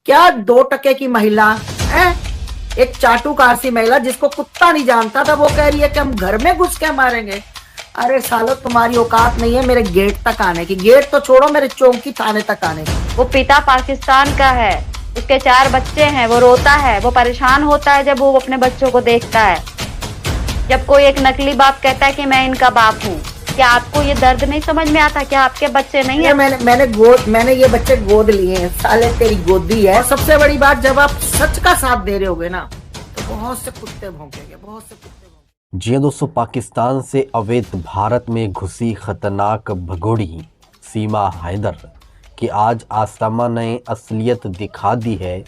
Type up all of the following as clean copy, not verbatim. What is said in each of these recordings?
क्या 2 टके की महिला है, एक चाटुकार सी महिला जिसको कुत्ता नहीं जानता था, वो कह रही है कि हम घर में घुस के मारेंगे। अरे सालो, तुम्हारी औकात नहीं है मेरे गेट तक आने की। गेट तो छोड़ो, मेरे चौकी थाने तक आने की। वो पिता पाकिस्तान का है, उसके 4 बच्चे हैं, वो रोता है, वो परेशान होता है जब वो अपने बच्चों को देखता है। जब कोई एक नकली बाप कहता है कि मैं इनका बाप हूँ, क्या आपको ये दर्द नहीं समझ में आता? क्या आपके बच्चे नहीं ये है? मैंने ये बच्चे गोद लिए हैं। साले तेरी गोदी है। और सबसे बड़ी बात, जब आप सच का साथ दे रहे होगे ना, तो बहुत से कुत्ते भौंकेंगे, बहुत से कुत्ते भौंकेंगे। जी हाँ दोस्तों, पाकिस्तान से अवैध भारत में घुसी खतरनाक भगोड़ी सीमा हैदर की आज आस्तमा ने असलियत दिखा दी है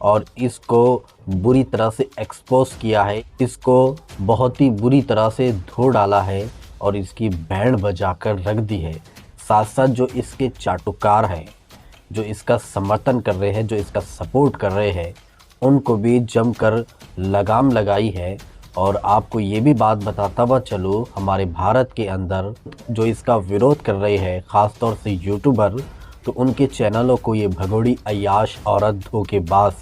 और इसको बुरी तरह से एक्सपोज किया है। इसको बहुत ही बुरी तरह से धो डाला है और इसकी बैंड बजाकर रख दी है। साथ साथ जो इसके चाटुकार हैं, जो इसका समर्थन कर रहे हैं, जो इसका सपोर्ट कर रहे हैं, उनको भी जमकर लगाम लगाई है। और आपको ये भी बात बताता हुआ चलो, हमारे भारत के अंदर जो इसका विरोध कर रहे हैं, ख़ास तौर से यूट्यूबर, तो उनके चैनलों को ये भगोड़ी अय्याश औरत धोखेबाज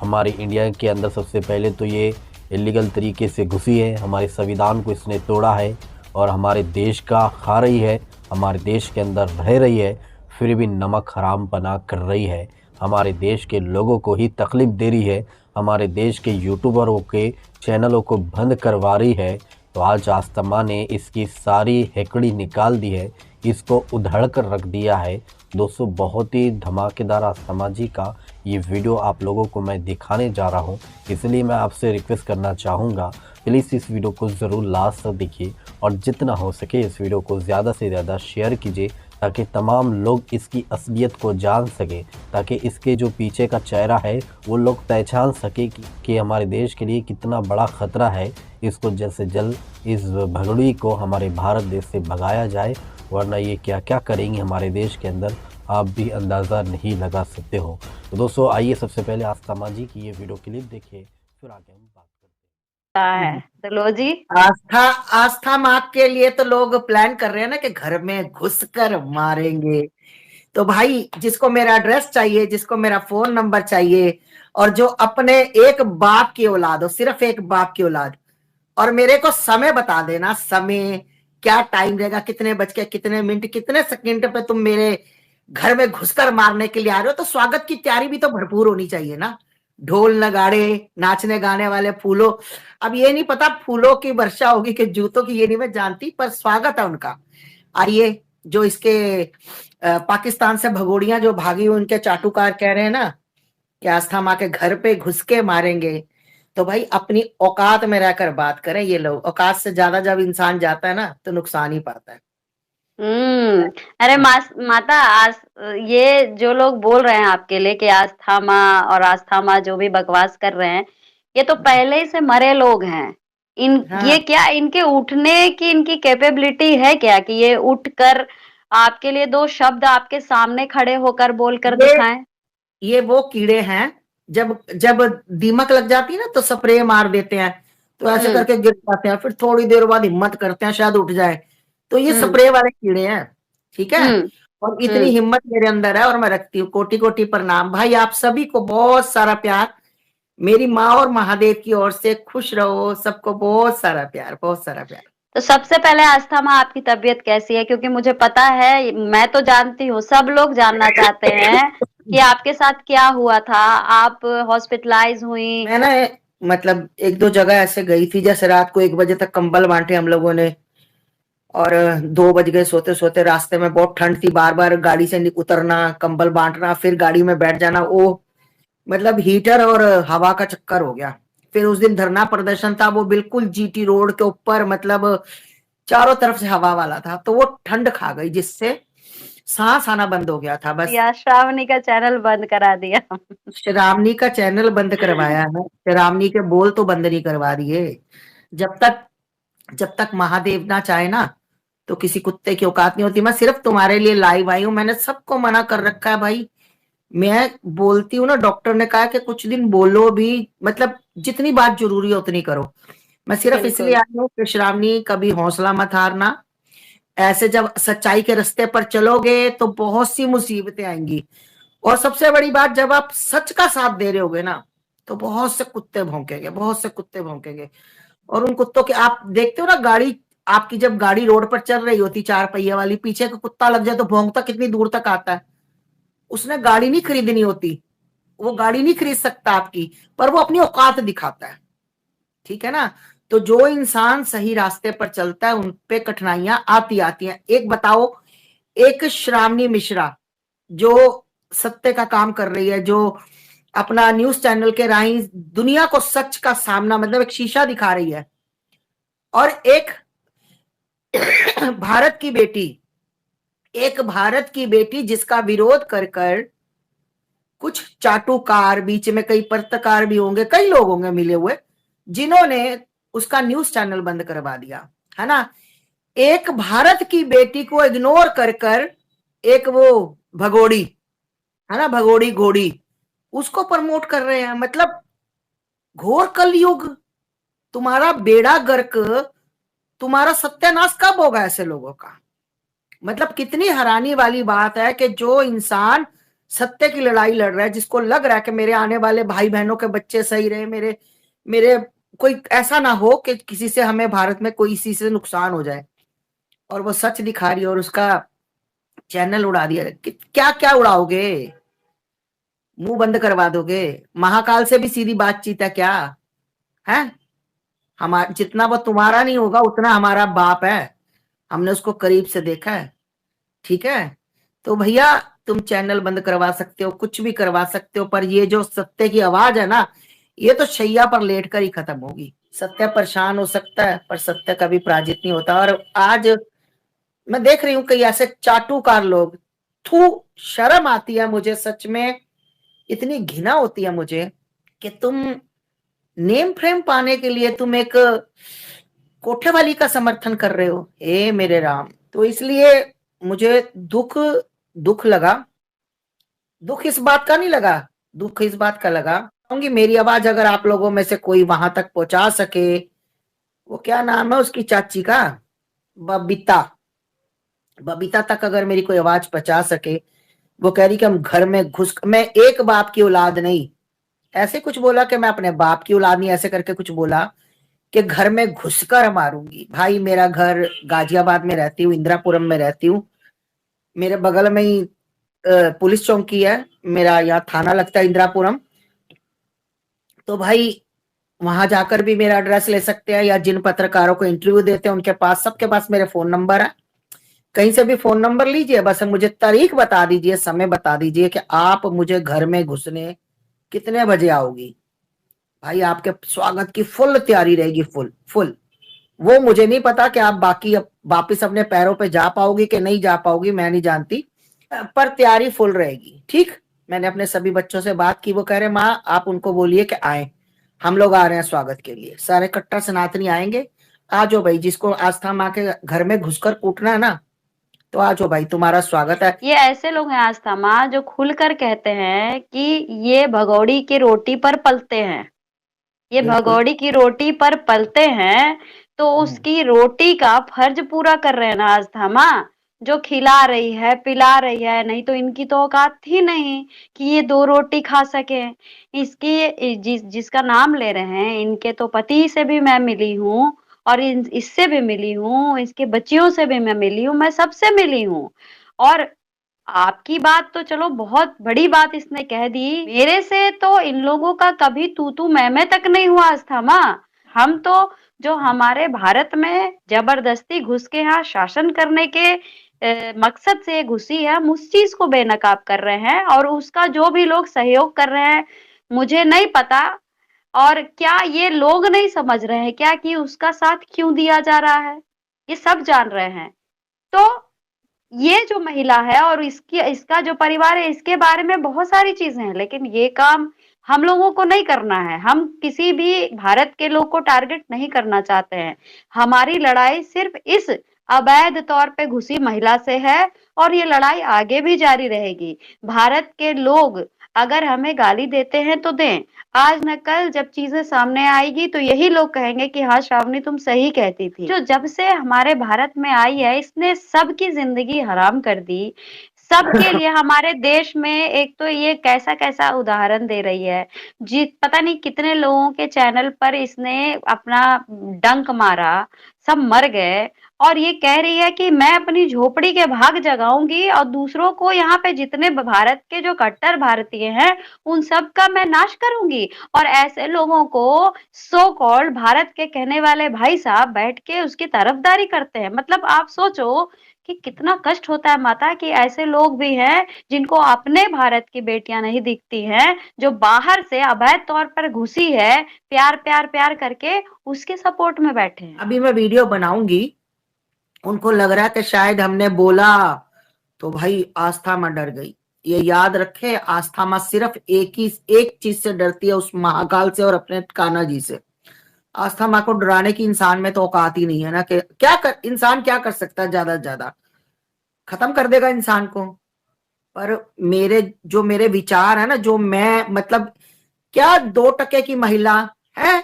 हमारे इंडिया के अंदर सबसे पहले तो ये इलीगल तरीके से घुसी है, हमारे संविधान को इसने तोड़ा है और हमारे देश का खा रही है, हमारे देश के अंदर रह रही है, फिर भी नमक हराम पना कर रही है, हमारे देश के लोगों को ही तकलीफ़ दे रही है, हमारे देश के यूट्यूबरों के चैनलों को बंद करवा रही है। तो आज आस्तमा ने इसकी सारी हेकड़ी निकाल दी है, इसको उधड़ कर रख दिया है। दोस्तों, बहुत ही धमाकेदार आस्तमा जी का ये वीडियो आप लोगों को मैं दिखाने जा रहा हूँ, इसलिए मैं आपसे रिक्वेस्ट करना चाहूँगा, प्लीज़ इस वीडियो को ज़रूर लास्ट तक देखिए और जितना हो सके इस वीडियो को ज़्यादा से ज़्यादा शेयर कीजिए, ताकि तमाम लोग इसकी असलियत को जान सकें, ताकि इसके जो पीछे का चेहरा है वो लोग पहचान सके कि हमारे देश के लिए कितना बड़ा ख़तरा है। इसको जल्द से जल्द इस भगोड़ी को हमारे भारत देश से भगाया जाए, वरना ये क्या क्या करेंगे हमारे देश के अंदर, आप भी अंदाज़ा नहीं लगा सकते हो। तो दोस्तों, आइए सबसे पहले आस्था जी की ये वीडियो क्लिप देखिए, फिर आगे हम बात करते है तो लो जी। आस्था आस्था माँ के लिए तो लोग प्लान कर रहे हैं ना कि घर में घुसकर मारेंगे। तो भाई, जिसको मेरा एड्रेस चाहिए, जिसको मेरा फोन नंबर चाहिए, और जो अपने एक बाप की औलाद हो, सिर्फ एक बाप की औलाद, और मेरे को समय बता देना, समय क्या टाइम रहेगा, कितने बज के कितने मिनट कितने सेकंड पे तुम मेरे घर में घुसकर मारने के लिए आ रहे हो। तो स्वागत की तैयारी भी तो भरपूर होनी चाहिए ना, ढोल नगाड़े, नाचने गाने वाले, फूलों। अब ये नहीं पता फूलों की वर्षा होगी कि जूतों की, ये नहीं मैं जानती, पर स्वागत है उनका। आइए, जो इसके पाकिस्तान से भगोड़ियां जो भागी, उनके चाटुकार कह रहे हैं ना कि आस्था माँ के घर पे घुस के मारेंगे, तो भाई अपनी औकात में रहकर बात करें। ये लोग औकात से ज्यादा जब इंसान जाता है ना, तो नुकसान ही पाता है। अरे माता ये जो लोग बोल रहे हैं आपके लिए कि आस्था माँ और आस्था माँ जो भी बकवास कर रहे हैं, ये तो पहले ही से मरे लोग हैं। ये हाँ, क्या इनके उठने की इनकी कैपेबिलिटी है क्या कि ये उठकर आपके लिए 2 शब्द आपके सामने खड़े होकर बोलकर ये दिखाएं? ये वो कीड़े हैं, जब जब दीमक लग जाती है ना, तो स्प्रे मार देते हैं, तो ऐसे हम्म। करके गिर जाते हैं, फिर थोड़ी देर बाद हिम्मत करते हैं, शायद उठ जाए। तो ये हम्म। स्प्रे वाले कीड़े हैं, ठीक है। हम्म। और इतनी हम्म। हिम्मत मेरे अंदर है, और मैं रखती हूँ। कोटि कोटि प्रणाम भाई, आप सभी को बहुत सारा प्यार, मेरी माँ और महादेव की ओर से। खुश रहो, सबको बहुत सारा प्यार, बहुत सारा प्यार। तो सबसे पहले आस्था माँ, आपकी तबीयत कैसी है? क्योंकि मुझे पता है, मैं तो जानती हूँ, सब लोग जानना चाहते हैं कि आपके साथ क्या हुआ था। आप हॉस्पिटलाइज हुई? मैं ना, मतलब 1-2 जगह ऐसे गई थी, जैसे रात को 1 बजे तक कंबल बांटे हम लोगों ने, और 2 बज गए सोते सोते। रास्ते में बहुत ठंड थी, बार बार गाड़ी से उतरना, कंबल बांटना, फिर गाड़ी में बैठ जाना, वो मतलब हीटर और हवा का चक्कर हो गया। फिर उस दिन धरना प्रदर्शन था, वो बिल्कुल जीटी रोड के ऊपर, मतलब चारों तरफ से हवा वाला था, तो वो ठंड खा गई, जिससे सांस आना बंद हो गया था बस। या श्रावणी का चैनल बंद करा दिया? श्रावणी का चैनल बंद करवाया है, श्रावणी के बोल तो बंद नहीं करवा दिए। जब तक जब तक महादेव ना चाहे ना, तो किसी कुत्ते की औकात नहीं होती। मैं सिर्फ तुम्हारे लिए लाइव आई हूं, मैंने सबको मना कर रखा है भाई। मैं बोलती हूँ ना, डॉक्टर ने कहा कि कुछ दिन बोलो भी, मतलब जितनी बात जरूरी है उतनी करो। मैं सिर्फ इसलिए बिल्कुल। आई हूँ कि श्रावणी, कभी हौसला मत हारना। ऐसे जब सच्चाई के रास्ते पर चलोगे तो बहुत सी मुसीबतें आएंगी, और सबसे बड़ी बात, जब आप सच का साथ दे रहे होगे ना, तो बहुत से कुत्ते भौंकेंगे, बहुत से कुत्ते भौंकेंगे। और उन कुत्तों के आप देखते हो ना, गाड़ी आपकी जब गाड़ी रोड पर चल रही होती 4 पहिया वाली, पीछे का कुत्ता लग जाए तो भौंकता कितनी दूर तक आता है। उसने गाड़ी नहीं खरीदनी होती, वो गाड़ी नहीं खरीद सकता आपकी, पर वो अपनी औकात दिखाता है, ठीक है ना। तो जो इंसान सही रास्ते पर चलता है उन पे कठिनाइयां आती आती हैं। एक बताओ, एक श्रावणी मिश्रा जो सत्य का काम कर रही है, जो अपना न्यूज चैनल के राही दुनिया को सच का सामना, मतलब एक शीशा दिखा रही है, और एक भारत की बेटी, एक भारत की बेटी जिसका विरोध कर कर कुछ चाटुकार, बीच में कई पत्रकार भी होंगे, कई लोग होंगे मिले हुए, जिन्होंने उसका न्यूज चैनल बंद करवा दिया, है ना। एक भारत की बेटी को इग्नोर कर कर एक वो भगोड़ी, है ना, भगोड़ी घोड़ी, उसको प्रमोट कर रहे हैं। मतलब घोर कलयुग, तुम्हारा बेड़ा गर्क, तुम्हारा सत्यानाश कब होगा ऐसे लोगों का। मतलब कितनी हैरानी वाली बात है कि जो इंसान सत्य की लड़ाई लड़ रहा है, जिसको लग रहा है कि मेरे आने वाले भाई बहनों के बच्चे सही रहे, मेरे मेरे कोई ऐसा ना हो कि किसी से हमें भारत में कोई इसी से नुकसान हो जाए, और वो सच दिखा रही है और उसका चैनल उड़ा दिया। क्या क्या उड़ाओगे, मुंह बंद करवा दोगे? महाकाल से भी सीधी बातचीत है क्या? है हमारा जितना वो तुम्हारा नहीं होगा उतना हमारा बाप है, हमने उसको करीब से देखा है, ठीक है। तो भैया तुम चैनल बंद करवा सकते हो, कुछ भी करवा सकते हो, पर ये जो सत्य की आवाज है ना, ये तो शैया पर लेट कर ही खत्म होगी। सत्य परेशान हो सकता है पर सत्य कभी पराजित नहीं होता। और आज मैं देख रही हूँ कई ऐसे चाटुकार लोग, थू, शर्म आती है मुझे सच में, इतनी घृणा होती है मुझे कि तुम नेम फ्रेम पाने के लिए तुम एक कोठे वाली का समर्थन कर रहे हो। हे मेरे राम। तो इसलिए मुझे दुख दुख लगा। दुख इस बात का नहीं लगा, दुख इस बात का लगा कहूंगी मेरी आवाज अगर आप लोगों में से कोई वहां तक पहुंचा सके, वो क्या नाम है उसकी चाची का, बबीता, बबीता तक अगर मेरी कोई आवाज पहुंचा सके। वो कह रही कि हम घर में घुस, मैं एक बाप की औलाद नहीं, ऐसे कुछ बोला कि मैं अपने बाप की औलाद नहीं, ऐसे करके कुछ बोला कि घर में घुसकर मारूंगी। भाई मेरा घर गाजियाबाद में रहती हूँ, इंदिरापुरम में रहती हूँ, मेरे बगल में ही पुलिस चौकी है, मेरा यहाँ थाना लगता है इंदिरापुरम। तो भाई वहां जाकर भी मेरा एड्रेस ले सकते हैं, या जिन पत्रकारों को इंटरव्यू देते हैं उनके पास, सबके पास मेरे फोन नंबर है, कहीं से भी फोन नंबर लीजिए, बस मुझे तारीख बता दीजिए, समय बता दीजिए कि आप मुझे घर में घुसने कितने बजे आओगी। भाई आपके स्वागत की फुल तैयारी रहेगी, फुल फुल। वो मुझे नहीं पता कि आप बाकी वापिस अपने पैरों पे जा पाओगी कि नहीं जा पाओगी, मैं नहीं जानती, पर तैयारी फुल रहेगी, ठीक। मैंने अपने सभी बच्चों से बात की, वो कह रहे माँ आप उनको बोलिए कि आए, हम लोग आ रहे हैं स्वागत के लिए, सारे कट्टर सनातनी आएंगे। आ जाओ भाई, जिसको आस्था माँ के घर में घुसकर कूटना है ना, तो आ जाओ भाई, तुम्हारा स्वागत है। ये ऐसे लोग हैं आस्था माँ जो खुलकर कहते हैं कि ये भगोड़ी की रोटी पर पलते हैं, ये बिल्कुल। भगोड़ी की रोटी पर पलते हैं, तो उसकी रोटी का फर्ज पूरा कर रहे हैं ना आस्था माँ, जो खिला रही है पिला रही है। नहीं तो इनकी तो औकात थी नहीं कि ये 2 रोटी खा सके। इसकी जिसका नाम ले रहे हैं, इनके तो पति से भी मैं मिली हूँ, और इससे भी मिली हूँ, इसके बच्चियों से भी मैं मिली हूँ, मैं सबसे मिली हूँ। और आपकी बात तो चलो बहुत बड़ी बात इसने कह दी, मेरे से तो इन लोगों का कभी तू मैं तक नहीं हुआ आस्था माँ। हम तो जो हमारे भारत में जबरदस्ती घुस के यहाँ शासन करने के मकसद से घुसी है, हम उस चीज को बेनकाब कर रहे हैं, और उसका जो भी लोग सहयोग कर रहे हैं मुझे नहीं पता। और क्या ये लोग नहीं समझ रहे हैं क्या कि उसका साथ क्यों दिया जा रहा है? ये सब जान रहे हैं। तो ये जो महिला है और इसकी इसका जो परिवार है, इसके बारे में बहुत सारी चीजें हैं, लेकिन ये काम हम लोगों को नहीं करना है। हम किसी भी भारत के लोग को टारगेट नहीं करना चाहते हैं। हमारी लड़ाई सिर्फ इस अवैध तौर पे घुसी महिला से है, और ये लड़ाई आगे भी जारी रहेगी। भारत के लोग अगर हमें गाली देते हैं तो दें, आज न कल जब चीजें सामने आएगी तो यही लोग कहेंगे कि हाँ श्रावणी तुम सही कहती थी। जो जब से हमारे भारत में आई है, इसने सबकी जिंदगी हराम कर दी, सबके लिए हमारे देश में एक तो ये कैसा कैसा उदाहरण दे रही है जी। पता नहीं कितने लोगों के चैनल पर इसने अपना डंक मारा, सब मर गए और ये कह रही है कि मैं अपनी झोपड़ी के भाग जगाऊंगी और दूसरों को यहाँ पे जितने भारत के जो कट्टर भारतीय हैं उन सब का मैं नाश करूंगी। और ऐसे लोगों को सो कॉल्ड भारत के कहने वाले भाई साहब बैठ के उसकी तरफदारी करते हैं। मतलब आप सोचो कि कितना कष्ट होता है माता कि ऐसे लोग भी हैं जिनको अपने भारत की बेटियां नहीं दिखती हैं, जो बाहर से अवैध तौर पर घुसी है, प्यार प्यार प्यार करके उसके सपोर्ट में बैठे हैं। अभी मैं वीडियो बनाऊंगी, उनको लग रहा है कि शायद हमने बोला तो भाई आस्था मां डर गई। ये याद रखे, आस्था मां सिर्फ एक चीज से डरती है, उस महाकाल से और अपने कान्हा जी से। आस्था मां को डराने की इंसान में तो औकात ही नहीं है ना, कि इंसान क्या कर सकता है, ज्यादा से ज्यादा खत्म कर देगा इंसान को। पर मेरे विचार है ना, जो मैं मतलब क्या 2% की महिला है,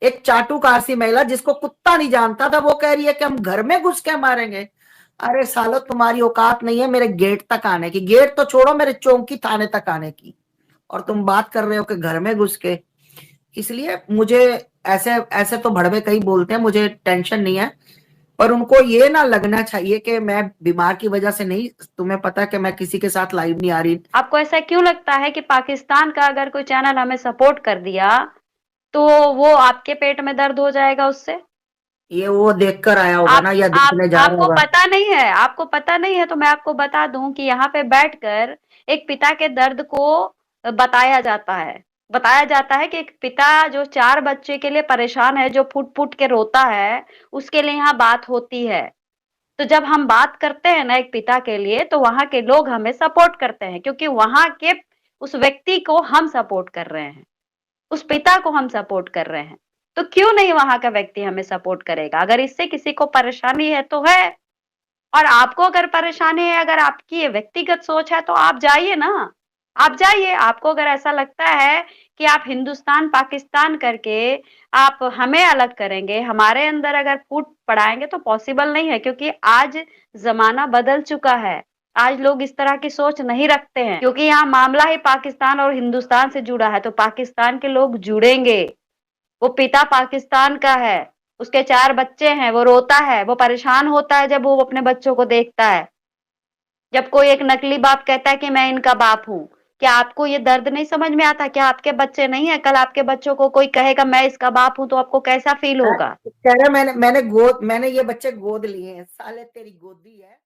एक चाटुकार सी महिला जिसको कुत्ता नहीं जानता था, वो कह रही है कि हम घर में घुस के मारेंगे। अरे सालो, तुम्हारी औकात नहीं है मेरे गेट तक आने की, गेट तो छोड़ो मेरे चौकी थाने तक आने की, और तुम बात कर रहे हो कि घर में घुस के। इसलिए मुझे ऐसे ऐसे तो भड़वे कहीं बोलते हैं, मुझे टेंशन नहीं है, पर उनको ये ना लगना चाहिए कि मैं बीमार की वजह से नहीं। तुम्हें पता है कि मैं किसी के साथ लाइव नहीं आ रही। आपको ऐसा क्यों लगता है कि पाकिस्तान का अगर कोई चैनल हमें सपोर्ट कर दिया तो वो आपके पेट में दर्द हो जाएगा उससे? ये वो देख कर आया होगा ना, या आप देखने जा रहा आपको होगा। पता नहीं है, आपको पता नहीं है तो मैं आपको बता दूं कि यहाँ पे बैठकर एक पिता के दर्द को बताया जाता है। बताया जाता है कि एक पिता जो 4 बच्चे के लिए परेशान है, जो फुट-फुट के रोता है, उसके लिए यहाँ बात होती है। तो जब हम बात करते हैं ना एक पिता के लिए, तो वहाँ के लोग हमें सपोर्ट करते हैं क्योंकि वहाँ के उस व्यक्ति को हम सपोर्ट कर रहे हैं, उस पिता को हम सपोर्ट कर रहे हैं। तो क्यों नहीं वहाँ का व्यक्ति हमें सपोर्ट करेगा? अगर इससे किसी को परेशानी है तो है, और आपको अगर परेशानी है, अगर आपकी ये व्यक्तिगत सोच है तो आप जाइए ना, आप जाइए। आपको अगर ऐसा लगता है कि आप हिंदुस्तान, पाकिस्तान करके आप हमें अलग करेंगे, हमारे अंदर अगर फूट पड़ाएँगे तो पॉसिबल नहीं है क्योंकि आज ज़माना बदल चुका है। आज लोग इस तरह की सोच नहीं रखते हैं क्योंकि यहाँ मामला ही पाकिस्तान और हिंदुस्तान से जुड़ा है, तो पाकिस्तान के लोग जुड़ेंगे। वो पिता पाकिस्तान का है, उसके 4 बच्चे हैं, वो रोता है, वो परेशान होता है जब वो अपने बच्चों को देखता है। जब कोई एक नकली बाप कहता है कि मैं इनका बाप हूँ, क्या आपको ये दर्द नहीं समझ में आता? क्या आपके बच्चे नहीं है? कल आपके बच्चों को कोई कहेगा मैं इसका बाप हूँ तो आपको कैसा फील होगा? कह रहे मैंने ये बच्चे गोद लिए हैं, साले तेरी गोदी है।